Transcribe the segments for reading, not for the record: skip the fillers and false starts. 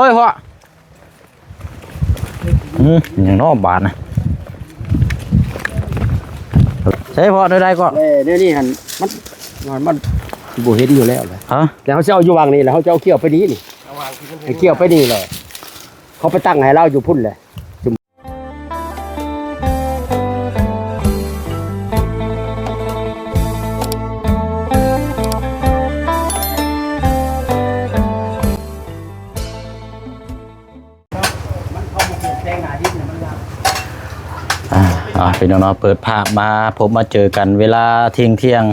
ยพ่ออย่างน้อบาทนะใช่พ่อได้ก็เดี๋ยวนี้มันบูเห็นอยู่แล้วเลยฮะแล้วเขาจะเอาอยู่วางนี่แล้วเขาจะเอาเขี้ยวไปนี้นี่เขี้ยวไปนี่เลยเขาไปตั้งให้เราอยู่พุ่นเลยพี่น้องเปิดภาพมาผมมาเจอกันเวลาเที่ยง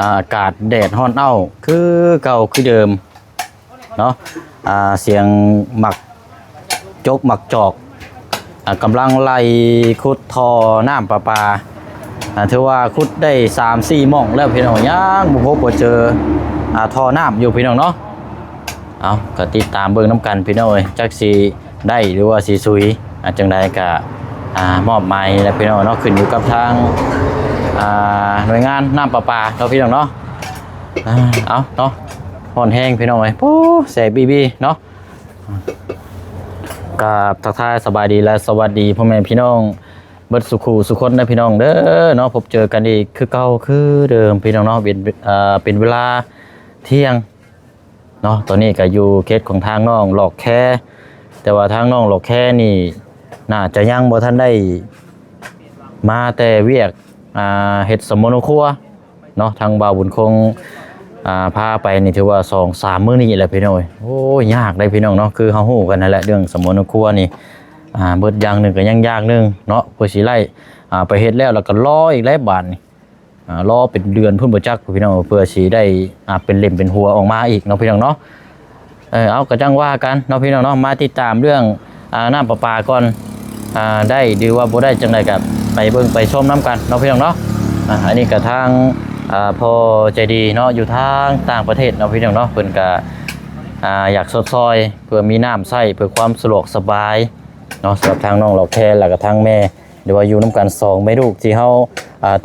อากาศแดดฮ้อนเอาคือเก่าคือเดิมเนาะเสียงหมักจกหมักจอกกำลังไล่ขุดทอน้ำประปาถือว่าขุดได้ 3-4 หม่องแล้วพี่น้องยังบุพบเจอทอน้ำอยู่พี่น้องเนาะเอาก็ติดตามเบิ่งน้ำกันพี่น้องเอ้ยจักสีได้หรือว่าสีซุยจังใดก็มอบไม้และพี่น้องเนาะขึ้นอยู่กับทางหน่วยงานน้ำประปาเราพี่น้องเนาะเอาเนาะห่อนแห้งพี่น้องเอ้ยโอ้แสบบีเนาะกับทักทายสบายดีและสวัสดีพ่อแม่พี่น้องเบิดสุขูสุคนนะพี่น้องเด้อเนาะพบเจอกันอีกคือเก่าคือเดิมพี่น้องเนาะเป็นเวลาเที่ยงเนาะตอนนี้ก็อยู่เคสของทางน้องหลอกแค่แต่ว่าทางน้องหลอกแค่นี่น่าจะยังบ่ทันได้มาแต่เวียกเฮ็ดสมโนครัวเนาะทางบ่าวบุญคงพาไปนี่ถือว่า 2-3 มื้อนี้แหละพี่น้องโอ้ยยากได้พี่น้องเนาะคือเฮาฮู้กันนั่นแหละเรื่องสมโนครัวนี่เบิดอย่างนึงก็ยังยากนึงเนาะเพื่อสิไล่ไปเฮ็ดแล้วก็รออีกหลายบาทนี่รอเป็นเดือนพุ่นบ่จักพี่น้องเพื่อสิได้เป็นเล่มเป็นหัวออกมาอีกเนาะพี่น้องเนาะเอาก็จังว่ากันเนาะพี่น้องเนาะมาติดตามเรื่องน้ำประปาก่อนได้ดีว่าบ่ได้จังได๋ก็ไปเบิ่งไปชมน้ำกันเนาะพี่น้องเนาะอันนี้ก็ทางพอใจดีเนาะอยู่ทางต่างประเทศเนาะพี่น้องเนาะเพิ่นก็อยากสดซอยเพื่อมีน้ำใช้เพื่อความสะดวกสบายเนาะสำหรับทางน้องเราแค่แล้วก็ทางแม่เดี๋ยวว่าอยู่น้ำกัน2แม่ลูกที่เฮา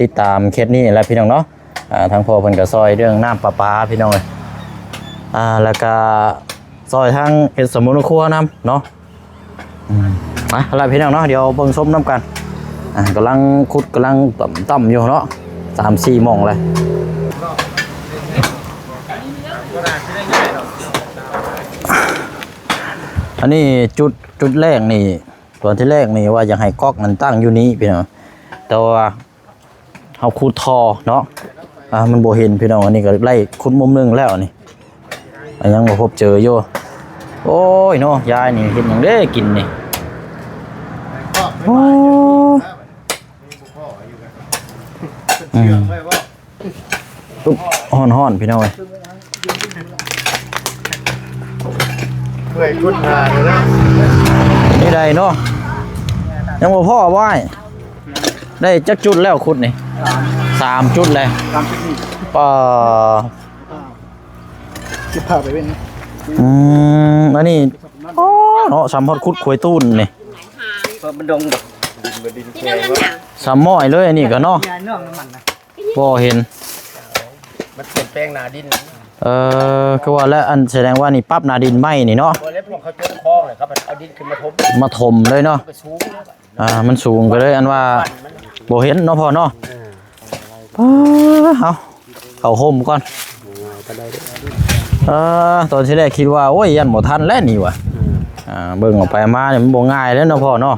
ติดตามเคสนี้แหละพี่น้องเนาะทางพ่อเพิ่นก็ซอยเรื่องน้ำประปาพี่น้องแล้วก็ซอยทางเฮ็ดสมุนครัวนำเนาะอะไรพี่น้องเนาะเดี๋ยวเบิ่งชมน้ำกันกำลังขุดกำลังต่ำอยู่เนาะ3-4 หม่องเลยอันนี้จุดแรกนี่ตัวที่แรกนี่ว่าอยากให้ก๊อกมันตั้งอยู่นี้พี่น้องแต่ว่าเอาขุดทอเนาะมันบ่เห็นพี่น้องอันนี้ก็ไล่ขุดมุมนึงแล้วนี่ยังบ่พบเจออยู่โอ้ยเนาะยายนี่เห็นอย่างเด้กินนี่โอ้ตุ๊บห่อนพี่น้องเลยนี่ได้เนาะยังบ่พ่อบ่ายได้จักจุดแล้วขุดนี่3 จุดเลยป่าจะพาไปเป็นอันนี้เนาะ3 ฮอดขุดขวยตูนนี่มันดง3 ม้อยเลยอันนี้ก็เนาะบ่เห็นมันเปลี่ยนแปลงนาดินคือว่าแล้วอันแสดงว่านี่ปั๊บนาดินไหมนี่เนาะแล้วพวกเขาจมคลองเลยครับเอาดินขึ้นมาถมเลยเนาะมันสูงก็เลยอันว่าบ่เห็นเนาะพ่อเนาะเอาห่มก่อนตอนที่แรกคิดว่าโอ้ยยันบ่ทันแล้วนี่ว่ะเบิ่งออกไปมาเนี่ยมันบ่ง่ายแล้วเนาะพ่อเนาะ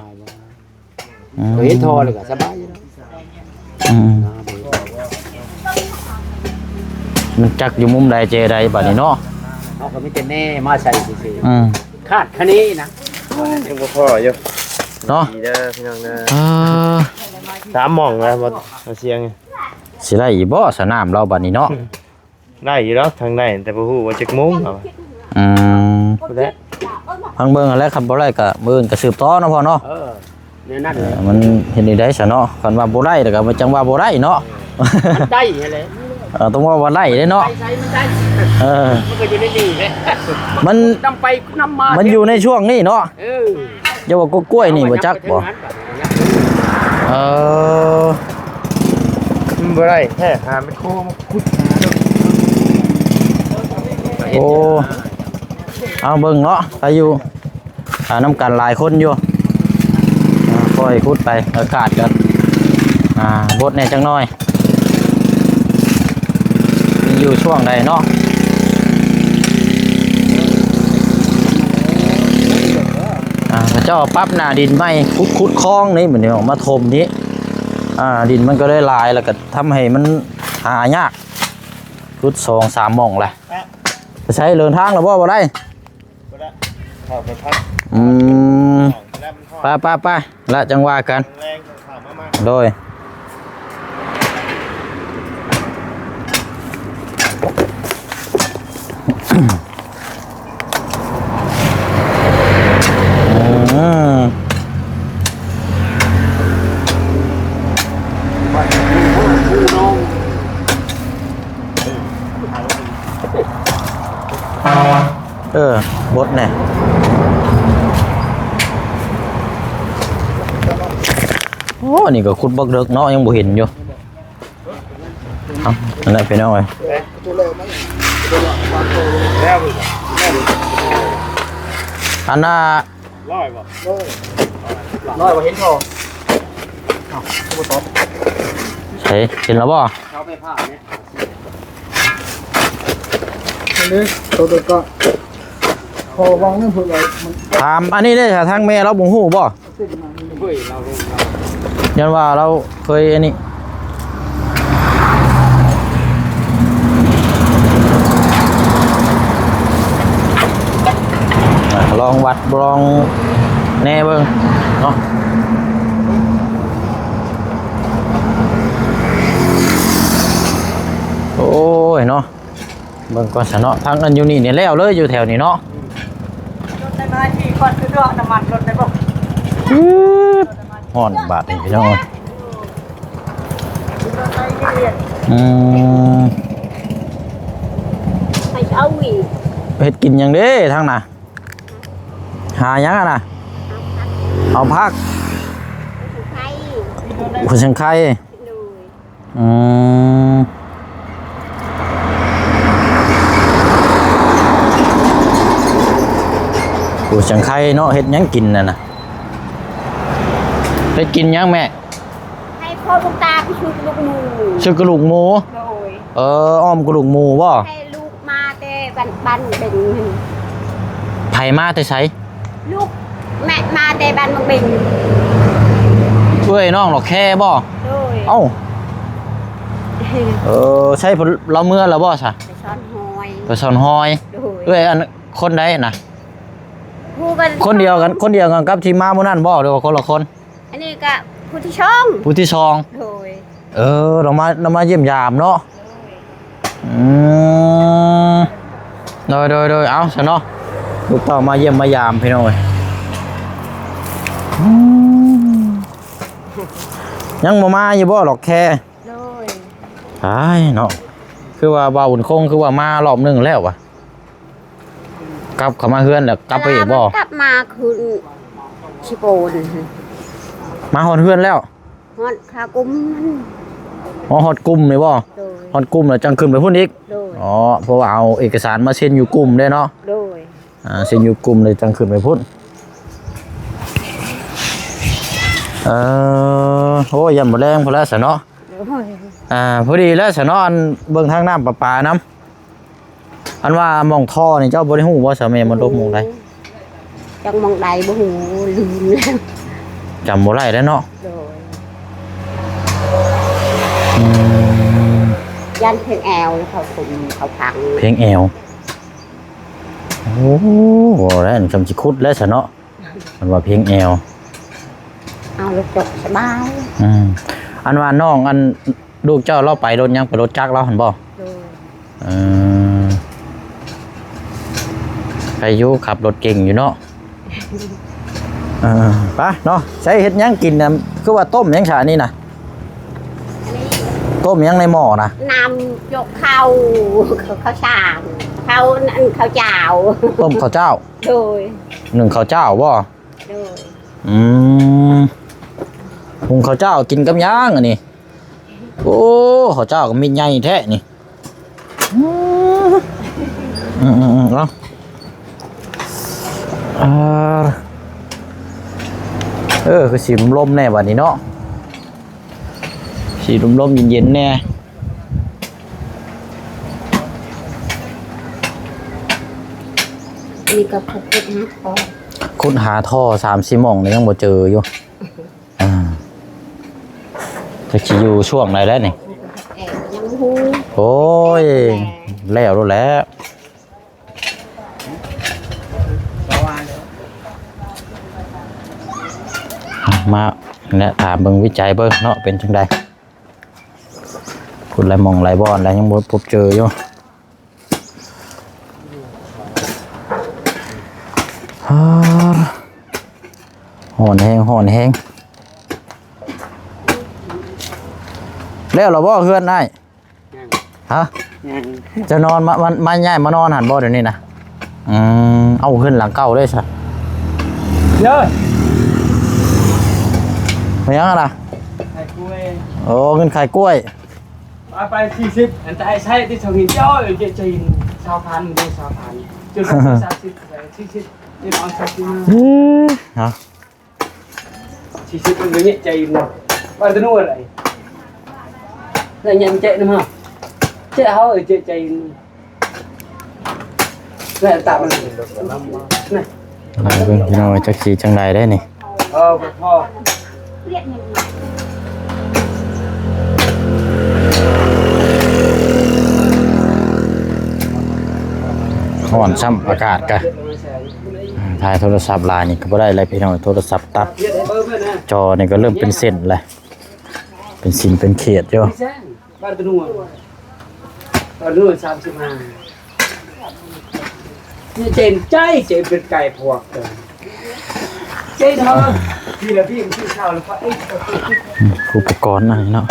เห็นทอเลยก็สบายมันจักอยู่มุมใดเจใดบัดนี้เนาะเอาก็มีแต่แน่มาใส่ซื่อคาดคะนี้นะยังบ่พออยู่เนาะดีเด้อพี่น้องเด้อ3 หม่องแล้วบ่เสียงสิได้อีบ่สนามเราบัดนี้เนาะได้อยู่แล้วทางได้แต่บ่ฮู้ว่าจักโมงเอาแล้วทางเบิ่งแล้วคันบ่ได้ก็มื้ออื่นก็สืบต่อเนาะพ่อเนาะเนี่ยนั่นมันเห็นได้ซะเนาะคันว่าบ่ได้ก็บ่จังว่าบ่ได้เนาะมันได้แหละต้องว่าได้เด้เนาะมันก็อยู่ในนี่แหละมันนำไปนำมามันอยู่ในช่วงนี้เนาะอย่าว่ากล้วยนี่บ่จักบ่บ่ได้แท้หาไม่โคมาขุดโอ้เอาเบิ่งเนาะไปอยู่ น้ำกันหลายคนอยู่ค่อยคุดไปอากาศกันบดเนี่ยจังน้อยมีอยู่ช่วงใดเนาะพระเจ้าปั๊บหน้าดินไม่คุดคลองนี่เหมือนออกมาถมนี้ดินมันก็ได้ลายแล้วก็ทำให้มันหายากรุด2-3หม่องแหละจะใช้เดินทางหรือบ่ได้เข้าไปพักไปละจังว่ากันโดยบดเนี่ยโอ้นี่ก็ขุดบักเลิกเนาะยังบ่เห็นอยู่อันนั้นเป็นเอาไงอันน่ะร้อยบ่เห็นทองใช่เห็นแล้วบ่เขาไปผ่าเนี่ยนี่ตัวก็พอวางนั่นเพื่ออะไรถามอันนี้ได้ทางแม่เราบ่ฮู้บ่ยันว่าเราเคยอันนี้ลองวัดลองแน่เบิ่งเนาะโอ้ยเนาะเบิ่งก่อนซะเนาะทางอันอยู่นี่เนี่ยแล้วเลยอยู่แถวนี้เนาะรถได้มาที่ก่อนคือรถน้ำมันรถได้บ่ฮ้อนบาดนี่พี่น้องให้เอาอีกเฮ็ดกินหยังเด้ทางน่ะหาหยังน่ะเอาพักผู้ชังไข่ผู้ชังไข่เนาะเฮ็ดหยังกินน่ะเฮ็ดกินหยังแม่ให้พ่อลูกตาไปชุดลูกหมูชุดกระดูกหมูอ้อมกระดูกหมูบ่ให้ลูกมาแต่บ้านเป็นไผมาแต่ไสลูกแม่มาแต่บ้านมังเบ่งเอ้ยน้องหรอกแค่บ่เอ้าใช่เราเมื่อแล้วบ่ซะไปซ่อนหอยเอ้ยอันคนใดน่ะคนเดียวกันกับที่มามื้อนั้นบ่หรือว่าคนละคนอันนี้ก็ผู้ที่ช่องเรามาเยี่ยมยามเนาะโดยเอาซะเนาะลูกต่อมาเยี่ยมมายามพี่น้องยังมาอยู่บ่หรอกแค่ตายเนาะคือว่าบ่าวอุ่นคงคือว่ามารอบนึงแล้ววะกลับเข้ามาเฮือนแล้วกลับไปอีกบ่กลับมาคือชิโปนมาฮอดเฮือนแล้วฮอดคากุมฮอดกลุ่มนี่บ่ฮอดกลุ่มแล้วจังขึ้นไปพุ่นอีกเพราะว่าเอาเอกสารมาเซ็นอยู่กลุ่มได้เนาะเซ็นอยู่กลุ่มเลยจังขึ้นไปพุ่นโอ้ยยันบ่แรงพอแล้วซะเนาะพอดีแล้วซะเนาะอันเบิ่งทางน้ำประปาน้ำอันว่ามองท่อนี่เจ้าบ่ได้ฮู้บ่ซะแม่มันลบมองใดจังมองใดบ่ฮู้ลืมแล้วจำบ่ได้แล้วเนาะยันเพลงแอลเขาคุมเขาพังเพลงแอลโอ้โหแล้วจำสิคุดแล้วซะเนาะมันว่าเพลงแอลเอาลูกจกสบายอันว่าน้องอันลูกเจ้าเราไปรถยังไปรถจักรเราหันบ่ไปอยู่ขับรถเก่งอยู่เนาะไปเนาะใช้เฮ็ดยังกินนะคือว่าต้มยังฉานี่นะต้มยังในหม้อนะน้ำยกข้าวสามข้าวเจ้าต้มข้าวเจ้าโดยหนึ่งข้าวเจ้าบ่โดยหุงข้าวเจ้ากินกับย่างอันนี้โอ้ข้าวเจ้าก็มีใหญ่แท้นี่เนาะ คือสีลมๆแน่บัดนี้เนาะสีลมๆเย็นๆแน่ นี่ก็พบนะพอ คุณหาท่อ3-4หม่องนี่ยังบ่เจออยู่จะสิอยู่ช่วงไหนแล้วนี่ แอบยังหู โอ้ยแล้วรู้แล้วมาเนี่ยถามเบิ่งวิจัยเบิ่งเนาะเป็นจังไดคุณหลายหม่องหลายบ่อนแล้วยังบ่พบเจออยู่หอนแห้งแล้วเราบ่เฮือนได้ฮะจะนอนมาย้ายมานอนหันบ่เดี๋ยวนี้นะเอาขึ้นหลังเก่าเลยซะ เยอะ ไม่ยังล่ะ ไข่กล้วย โอ้เงินขายกล้วย ไป40อันจะให้ใช้ที่2หินจ้อยจะหิน20,000ได้20,000จุด30 40นี่เอา30 ฮะ 40มันนี่ใจหมดว่าจะนู่นอะไรแล้วยังใจนะมั้งใจเฮาใจแล้วตามันนี่ อะไรเบิ่งพี่น้องจักสีจังใดได้นี่ พ่อ เรียกยังไง ห่อนซ้ำอากาศกะถ่ายโทรศัพท์ลายนี่ก็บ่ได้เลยพี่น้องโทรศัพท์ตัดจอนี่ก็เริ่มเป็นเส้นเลยเป็นสินเป็นเขตอยู่ บ้านตะนัวบ้านตะนัว35นี่เจนใจเจนเป็นไก่พวกเจนเฮาพี่ละพี่กินข้าวแล้วก็ไอ้ อุปกรณ์นั่นเนาะ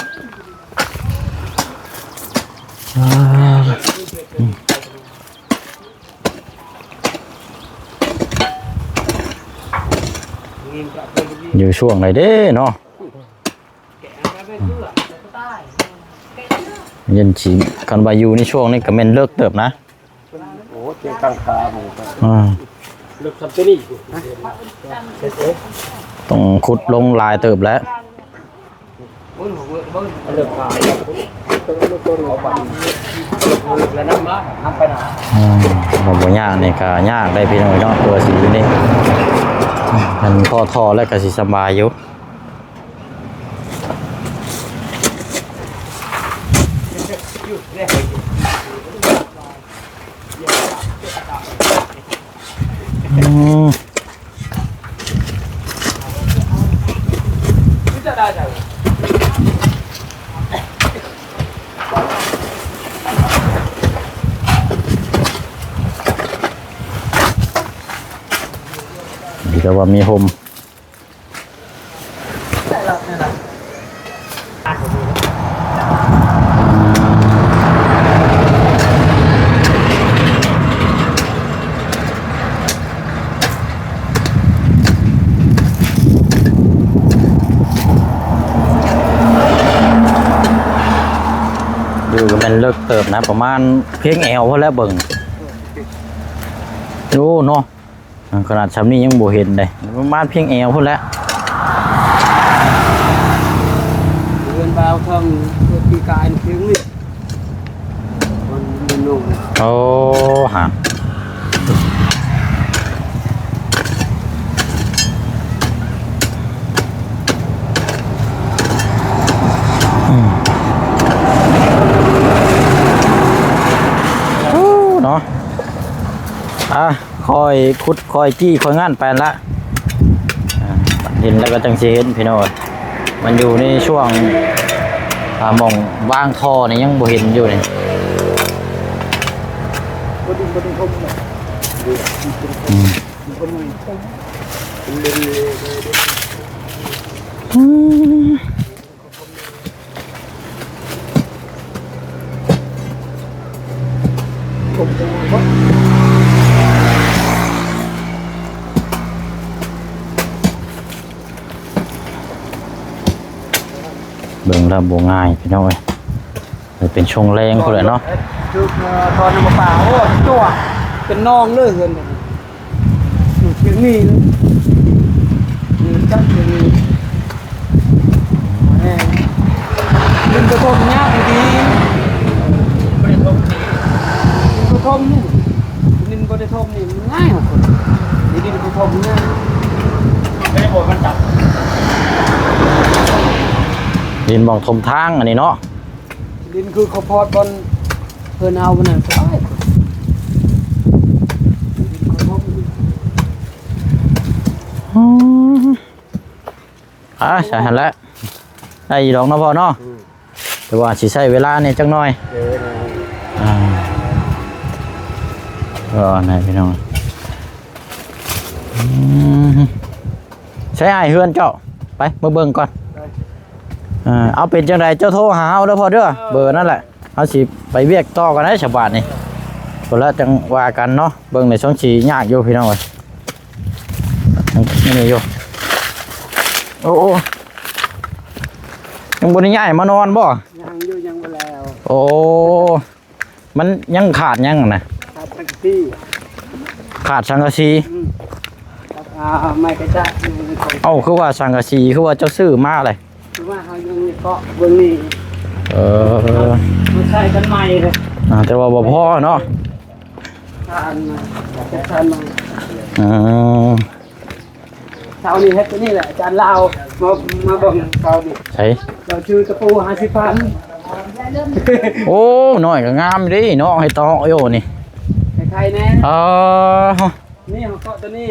อยู่ช่วงไหนเด้เนาะเย็นฉีคันบายูในช่วงนี้ก็แม่นเลิกเติบนะ โอ้เจนตั้งขาผมก็ เลิกทำตัวนี้ ต้องขุดลงลายเติบแล้ว เลิกขาเอาไปแล้วน้ำมาทำไปหนา ผมบ่ยากนี่ก็ยากได้พี่น้อยเนาะตัวสีนี่มันทอแล้วก็สิสบายอยู่ดีก็ว่ามีโฮมอยู่ก็เป็นเลิกเติบนะประมาณเพียงแอวพอแล้วเบิ่งโอ้เนาะขนาดชั้นนี้ยังบ่เห็นเลยประมาณเพียงแอวพุ่นแล้ว เดินvào thầmปีกายเพียงนี่มันนุ่ม โอ้ฮะเนาะคอยคุดคอยจี้คอยงานแปลนละเห็นแล้วก็จังสิเห็นพี่น้อยมันอยู่ในช่วงหม่องวางท่อนี่ยังบ่เห็นอยู่นี่เบิ่งแล้วบ่ง่ายพี่น้อยเลยเป็นช่วงแรงพุ่นแหละเนาะ คือตอนมาป่าโอ้จั่วเป็นน้องเลยเฮือนอยู่เพียงนี่ นี่จักนี่มันกระทบยากดีบริทมกระทบนี่นินบริทมนี่ง่ายกว่าคนนี่ดินกระทบง่ายไม่ได้บอกมันจับ ดินมองทมทางอันนี้เนาะ ดินคือข้าวโพดบนเพื่อนเอาบนนั้นก็ได้ใช่หันแล้วได้อีดอกเนาะพ่อเนาะแต่ว่าสิใช้เวลาเนี่ยจักหน่อยก็ไหนพี่น้องใช้ไอ้เฮือนเจ้าไปมาเบิ่งก่อนเอาเป็นจังไรเจ้าโทรหาเอาเด้อพอเด้อเบอร์นั่นแหละเอาสิไปเวียกต่อกันได้ฉบับนี่คนละจังว่ากันเนาะเบิ่งในช่องสียากอยู่พี่น้องเลยนี่อยู่โอ้ยังบนง่ายมานอนบ่ยังอยู่ยังมาแล้ว โอ้มันยังขาดยังนะขาดสังสีขาดสังกะสีไม่กระจายเอ้าคือว่าสังกะสีคือว่าเจ้าซื้อมาเลยคือว่าเขายังเกาะเบื้องนี้มันใช้กันใหม่เลยแต่ว่าบ่พอเนาะทานจะทานมาเช้านี้เฮ็ดตัวนี้แหละอาจารย์ลาวมาบอกเช้านี้ใช่เราชื่อตะปู50,000โอ้หน่อยก็งามดิเนาะให้ต่อโยนี่ใครแน่นี่เขาเกาะตัวนี้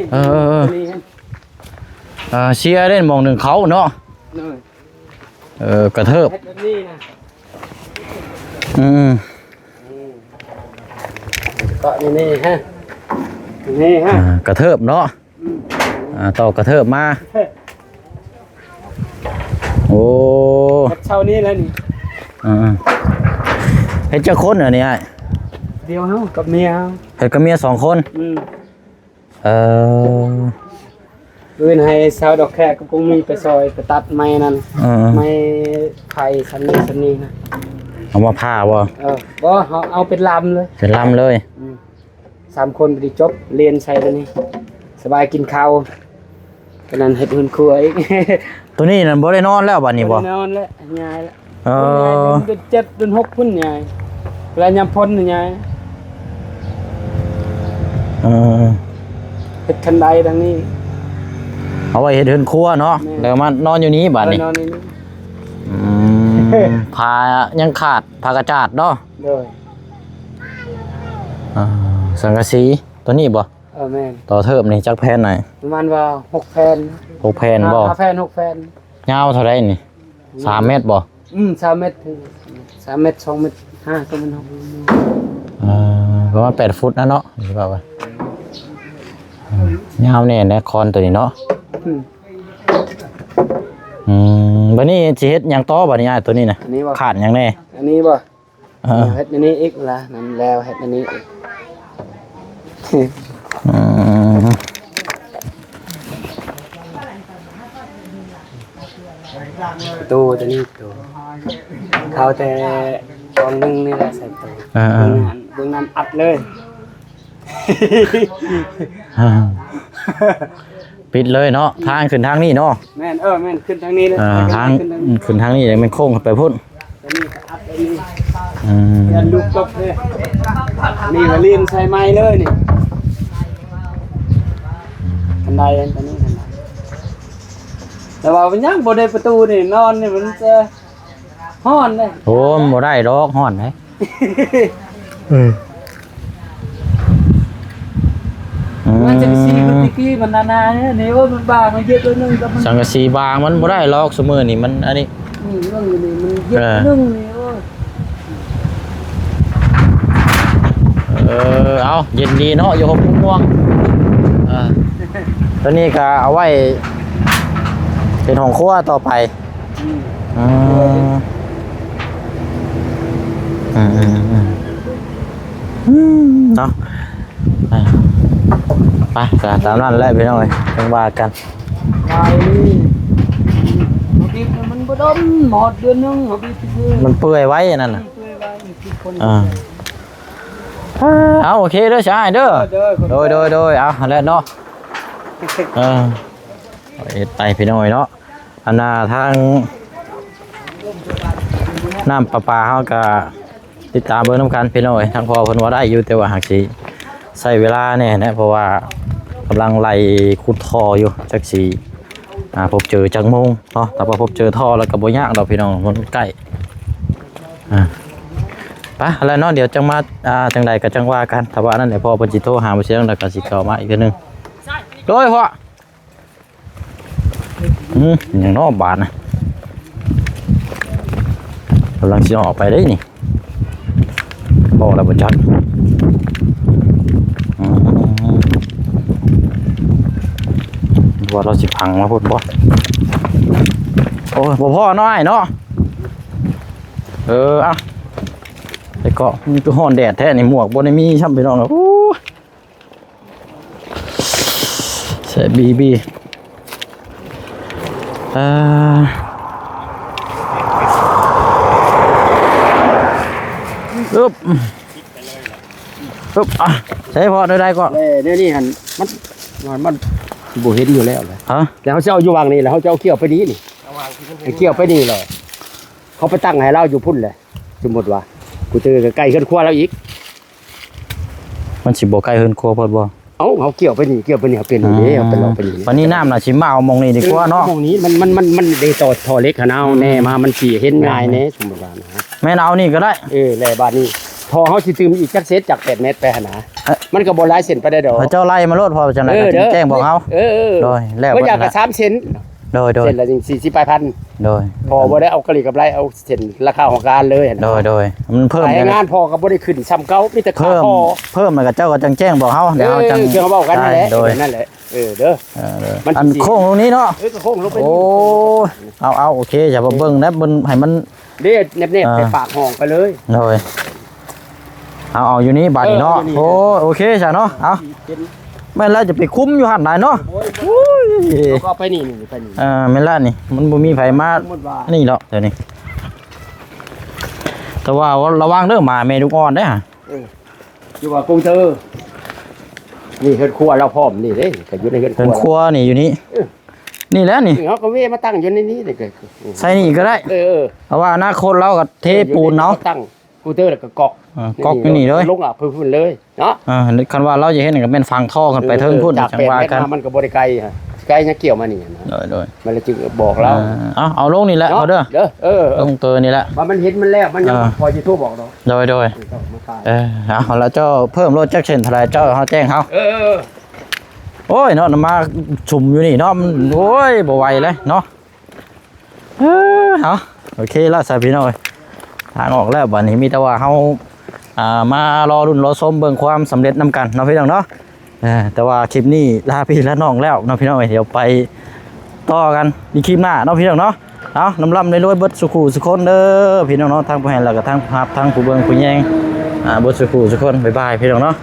เชียร์เล่นมองหนึ่งเขาเนาะกระเทิบเกาะนี่ฮะนี่ฮะกระเทิบเนาะต่อกระเทิบมาโอ้เช้านี้แล้วนี่เฮ็ดเจ้าคนเหรอเนี่ยเดียวเฮากับเมียเฮ็ดกับเมีย2 คนเพื่อนให้สาวดอกแขกก็คงมีไปซอยไปตัดไม้นั่นไม้ไผ่สันนี้นะเอามาผ่าบ่บ่เอาเป็นลำเลยเป็นลำเลย3 คนไปจบเรียนใส่ตัวนี้สบายกินข้าวก็นั่นเฮ็ดหุ่นครัวอีกตัวนี้นั่นบ่ได้นอนแล้วบัดนี้บ่นอนแล้วยายแล้วเดือน7เดือน6พุ่นยายเวลายามพ้นยายเฮ็ดคันไดทางนี้เอาไว้เฮ็ดเฮือนครัวเนาะแล้วมานอนอยู่นี้บัดนี้พายังขาดพากระจาดเนาะสังกะสีตัวนี้บ่แม่นต่อเทิบนี่จักแผ่นไหนประมาณว่า6 แผ่น6 แผ่นบ่5 แผ่น6 แผ่นยาวเท่าไรนี่3 เมตรบ่3 เมตร3 เมตร2 เมตร5ก็มันประมาณ8 ฟุตนะเนาะสิว่าว่ายาวแน่นะคอนตัวนี้เนาะบัดนี้สิเฮ็ดหยังต่อบัดนี้ตัวนี้น่ะขาดหยังแน่อันนี้บ่เฮ็ดอันนี้อีกล่ะนั่นแล้วเฮ็ดอันนี้อีกตู้ตัวนี้ตู้เขาแต่ตอนนึงนี่แหละใส่ตู้เบื้องนั้นอัดเลยปิดเลยเนาะทางขึ้นทางนี้เนาะแม่นแม่นขึ้นทางนี้เลยทางขึ้นทางนี้เลยมันโค้งไปพุ่นนี่อัดเลยยันลูกจบเลยนี่มาเรียนใส่ไม้เลยนี่ทันใดตอนนี้ทันใดแต่ว่ามันยังบ่ได้ประตูนี่นอนนี่มันจะฮ้อนเลยโอ้บ่ได้ดอกฮ้อนไหมมันจะสีมันตะกี้มันนาเนี่ยนี่ว่ามันบางมันเยอะตัวนึงแต่มันสังกะสีบางมันบ่ได้หรอกเสมอนี่มันอันนี้เรื่องนี้มันเยอะนึงนี่เอาเย็นดีเนาะอยู่หกม่วงตัวนี้ก็เอาไว้เป็นห้องครัวต่อไปเนาะไปตามนั้นแหละพี่น้องเอ้ยต้องว่ากันไปมันบ่ดมหมดเดือนนึงมันเปื่อยไว้นั่นน่ะเอาโอเคเด้อชายเด้อโดยเอาแล้วเนาะ เฮ็ดไปพี่น้อยเนาะอันน่ะทางน้ำประปาเฮาก็ติดตามเบิ่งนํกันพี่น้อยทางพ่อเพิ่นว่าได้อยู่แต่ว่าหากสิใช้เวลาแน่นะเพราะว่ากำลังไล่ขุดท่ออยู่จักสิพบเจอจักโมงเนาะแต่ว่าพบเจอท่อแล้วก็บ่ยากดอกพี่น้องมันใกล้ไปอะไรเนาะเดี๋ยวจังมาจังใดก็จังว่ากันถ้าว่านั่นเดี๋ยวพ่อเพิ่นสิโทรหาบ่เสียงแล้วก็สิเข้ามาอีกเทื่อนึงโดยพ่ออย่างน้อบาทนะกำลังสิออกไปได้นี่พ่อแล้วบ่จักว่าเราสิพังมาพุ่นบ่โอ้ยบ่พ่อน้อยเนาะอ่ะแต่ก็มีตัวฮ้อนแดดแท้นี่หมวกบ่ได้มีช่ำพี่น้องโอ้ใส่บีอึ๊บใช้พอได้ก็ เนี่ยนี่หันมันบ่เห็นอยู่แล้วเลย ฮะ แล้วเขาจะเอาอยู่วางนี่แล้วเขาจะเอาเกี่ยวไปนี้นี่เอาเกี่ยวไปนี่เลยเขาไปตั้งให้เราอยู่พุ่นเลยสมมติว่ากูเจอใกล้ขึ้นครัวเราอีก มันสิบ่ใกล้เฮือนครัวเพิ่นบ่ เขาเกี่ยวไปนี่เอาเป็นอย่างนี้เอาเป็นเราเป็นอย่างนี้ วันนี้น้ำน่ะสิมาเอามองนี่ดีกว่าเนาะ ตรงนี้มันได้ต่อทอเล็กขนาดแน่มามันสีเห็นง่ายแน่สมมติว่านะ แม่นเอานี่ก็ได้ แหล่บ้านนี้ทอเขาสิตืมอีกจักเซตจาก8 เมตรไปหนามันก็บ่หลายเซนไปได้ดอก พระเจ้าไล่มาโลดพอจังได๋ก็แจ้งบอกเฮาโดยแล้ว บ่อยากก็3 เซน โดย เซนละจริง40,000 โดย พอบ่ได้เอากะหรี่กับไรเอาเซนราคาของการเลย โดยมันเพิ่ม ขายงานพอก็บ่ได้ขึ้นซ้ำเก่ามีแต่ค่า เพิ่ม พอ เพิ่มแล้วก็เจ้าก็จังแจ้งบอกเฮาเดี๋ยวเฮาจัง เกี่ยวกับเว้ากันนั่นแหละ โดย นั่นแหละเด้อ มัน อันโค้งตรงนี้เนาะ ก็โค้งลงไป โอ้เอาโอเคอย่ามาเบิ่งนะมันให้มัน เด้เน็บๆไปปากห้องไปเลย โดยเอาอยู่นี่บาดนี้เนาะโอ้โอเคจ้ะเนาะเอาแม่นแล้วจะไปคุ้มอยู่หั่นได้เนาะ ก็ไปนี่ไปนี่ แม่นแล้วนี่มันบ่มีไผมานี่หรอกเดี๋ยวนี้แต่ว่าระวังเด้อหมาแม่ลูกอ่อนเด้อ อยู่ว่ากรุงเทพนี่เฮือนครัวเราพร้อมนี่เด้ก็อยู่ในเฮือนค เป็น รัว ครัวนี่อยู่นี่นี่แหละนี่ เขาก็เวมาตั้งอยู่ในนี้เลย ใส่นี่ก็ได้เพราะว่าอนาคตเราก็เทปูนเนาะ ตั้งกูเตอร์แล้วก็กอก ก๊อกอยู่นี่เลย ลงอ่ะพื้นเลยเนาะ คันว่าเราจะเห็นก็เป็นฟังท่อกันไปเทิงพุ่น จาก จัง เป็น ว่า เม็ด กัน มามันก็บ่ได้ไกลฮะไกลยังเกี่ยวมานี่นะ โดย มันเลยจึงบอกเรา เอาลงนี่แหละเอาเด้อลงตัวนี่แหละ ว่ามันเห็นมันแล้วมันยังพอจะทั่วบอกเนาะ โดยเอาแล้วเจ้าเพิ่มรถจักเช่นเท่าไรเจ้าเฮาแจ้งเฮาโอ้ยเนาะมาชุ่มอยู่นี่เนาะมันโอ้ยบ่ไหวเลยเนาะเอาโอเคแล้วสาพี่น้อยทางออกแล้วบัดนี้มีแต่ว่าเฮามารอรุ่นรอชมเบิ่งความสำเร็จนํกันเนาะพี่น้องเนาะแต่ว่าคลิปนี้ลาพี่และน้องแล้วเนาะพี่น้องเดี๋ยวไปต่อกันในคลิปหน้าเนาะพี่น้องเนาะเอาน้ำลำในรวยเบิดสุขุสุคนเด้อพี่น้องเนาะทางผู้ให้แล้วก็ทางภาพทางผู้เบิ่งผู้แยงเบิดสุขุสุคนบ๊ายบายพี่น้องเนาะ